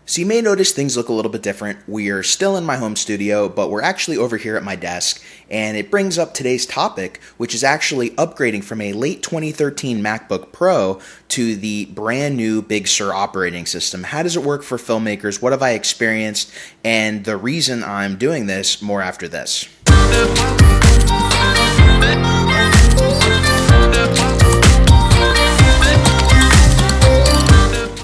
So you may notice things look a little bit different. We're still in my home studio, but we're actually over here at my desk, and it brings up today's topic, which is actually upgrading from a late 2013 MacBook Pro to the brand new Big Sur operating system. How does it work for filmmakers? What have I experienced? And the reason I'm doing this, more after this.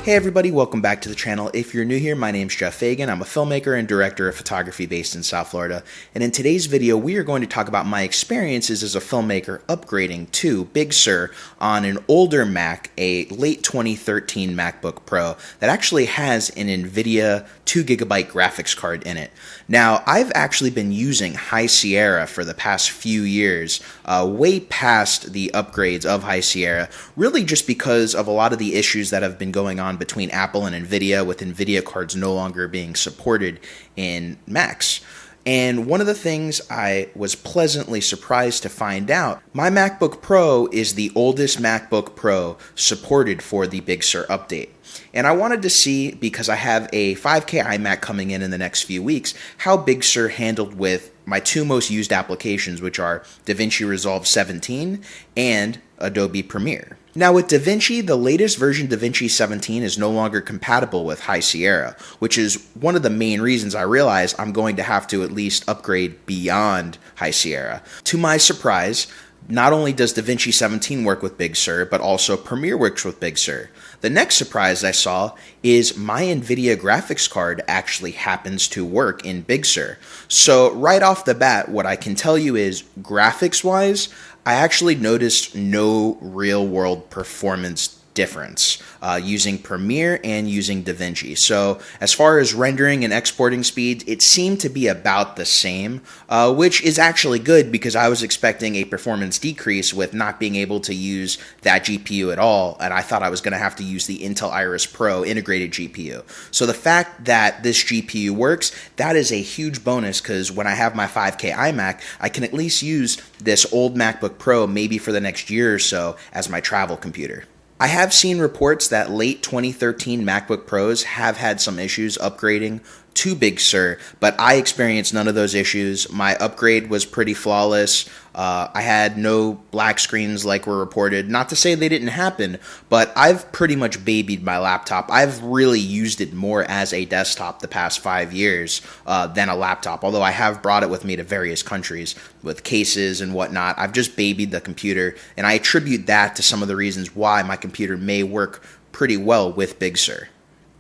Hey everybody, welcome back to the channel. If you're new here, my name's Geoff Fagien. I'm a filmmaker and director of photography based in South Florida. And in today's video, we are going to talk about my experiences as a filmmaker upgrading to Big Sur on an older Mac, a late 2013 MacBook Pro that actually has an Nvidia 2GB graphics card in it. Now, I've actually been using High Sierra for the past few years, way past the upgrades of High Sierra, really just because of a lot of the issues that have been going on between Apple and Nvidia, with Nvidia cards no longer being supported in Macs. And one of the things I was pleasantly surprised to find out, my MacBook Pro is the oldest MacBook Pro supported for the Big Sur update. And I wanted to see, because I have a 5K iMac coming in the next few weeks, how Big Sur handled with my two most used applications, which are DaVinci Resolve 17 and Adobe Premiere. Now with DaVinci, the latest version DaVinci 17 is no longer compatible with High Sierra, which is one of the main reasons I realize I'm going to have to at least upgrade beyond High Sierra. To my surprise, not only does DaVinci 17 work with Big Sur, but also Premiere works with Big Sur. The next surprise I saw is my Nvidia Graphics card actually happens to work in Big Sur. So right off the bat, what I can tell you is, graphics-wise, I actually noticed no real-world performance difference using Premiere and using DaVinci. So as far as rendering and exporting speeds, it seemed to be about the same, which is actually good because I was expecting a performance decrease with not being able to use that GPU at all, and I thought I was going to have to use the Intel Iris Pro integrated GPU. So the fact that this GPU works, that is a huge bonus, because when I have my 5K iMac, I can at least use this old MacBook Pro maybe for the next year or so as my travel computer. I have seen reports that late 2013 MacBook Pros have had some issues upgrading to Big Sur, but I experienced none of those issues. My upgrade was pretty flawless. I had no black screens like were reported. Not to say they didn't happen, but I've pretty much babied my laptop. I've really used it more as a desktop the past 5 years than a laptop, although I have brought it with me to various countries with cases and whatnot. I've just babied the computer, and I attribute that to some of the reasons why my computer may work pretty well with Big Sur.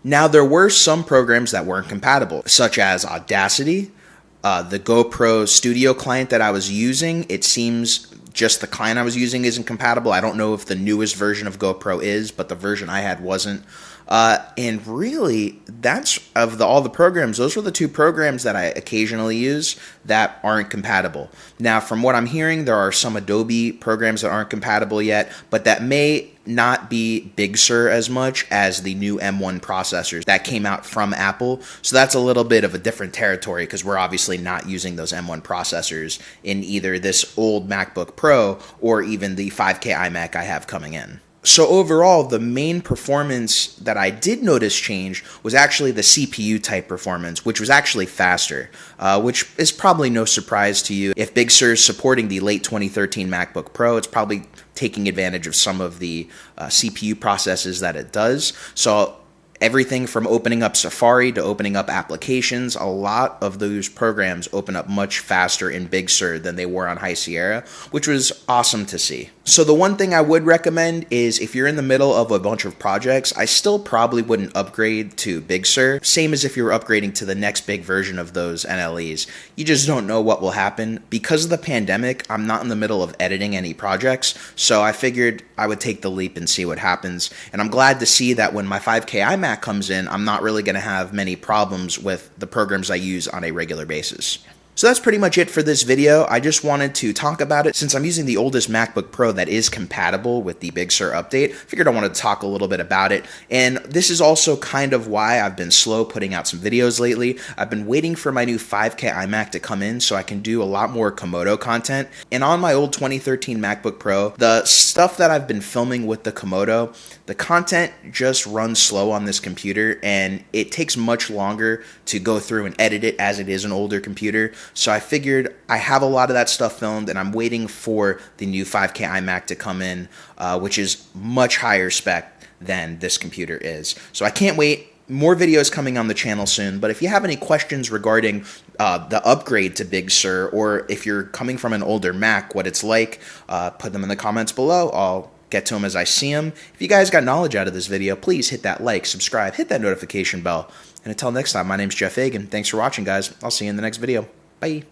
Now, there were some programs that weren't compatible, such as Audacity, the GoPro Studio client that I was using. It seems just the client I was using isn't compatible. I don't know if the newest version of GoPro is, but the version I had wasn't. And really, that's all the programs, those were the two programs that I occasionally use that aren't compatible. Now, from what I'm hearing, there are some Adobe programs that aren't compatible yet, but that may not be Big Sur as much as the new M1 processors that came out from Apple. So that's a little bit of a different territory, because we're obviously not using those M1 processors in either this old MacBook Pro or even the 5K iMac I have coming in. So overall, the main performance that I did notice change was actually the CPU type performance, which was actually faster, which is probably no surprise to you. If Big Sur is supporting the late 2013 MacBook Pro, it's probably taking advantage of some of the CPU processes that it does. So everything from opening up Safari to opening up applications, a lot of those programs open up much faster in Big Sur than they were on High Sierra, which was awesome to see. So the one thing I would recommend is, if you're in the middle of a bunch of projects, I still probably wouldn't upgrade to Big Sur. Same as if you were upgrading to the next big version of those NLEs. You just don't know what will happen. Because of the pandemic, I'm not in the middle of editing any projects, so I figured I would take the leap and see what happens. And I'm glad to see that when my 5K iMac comes in, I'm not really going to have many problems with the programs I use on a regular basis. So that's pretty much it for this video. I just wanted to talk about it since I'm using the oldest MacBook Pro that is compatible with the Big Sur update. Figured I wanted to talk a little bit about it. And this is also kind of why I've been slow putting out some videos lately. I've been waiting for my new 5K iMac to come in so I can do a lot more Komodo content. And on my old 2013 MacBook Pro, the stuff that I've been filming with the Komodo, the content just runs slow on this computer and it takes much longer to go through and edit it as it is an older computer. So I figured I have a lot of that stuff filmed and I'm waiting for the new 5K iMac to come in, which is much higher spec than this computer is. So I can't wait. More videos coming on the channel soon, but if you have any questions regarding the upgrade to Big Sur, or if you're coming from an older Mac, what it's like, put them in the comments below. I'll get to them as I see them. If you guys got knowledge out of this video, please hit that like, subscribe, hit that notification bell. And until next time, my name's Geoff Fagien. Thanks for watching, guys. I'll see you in the next video. Bye.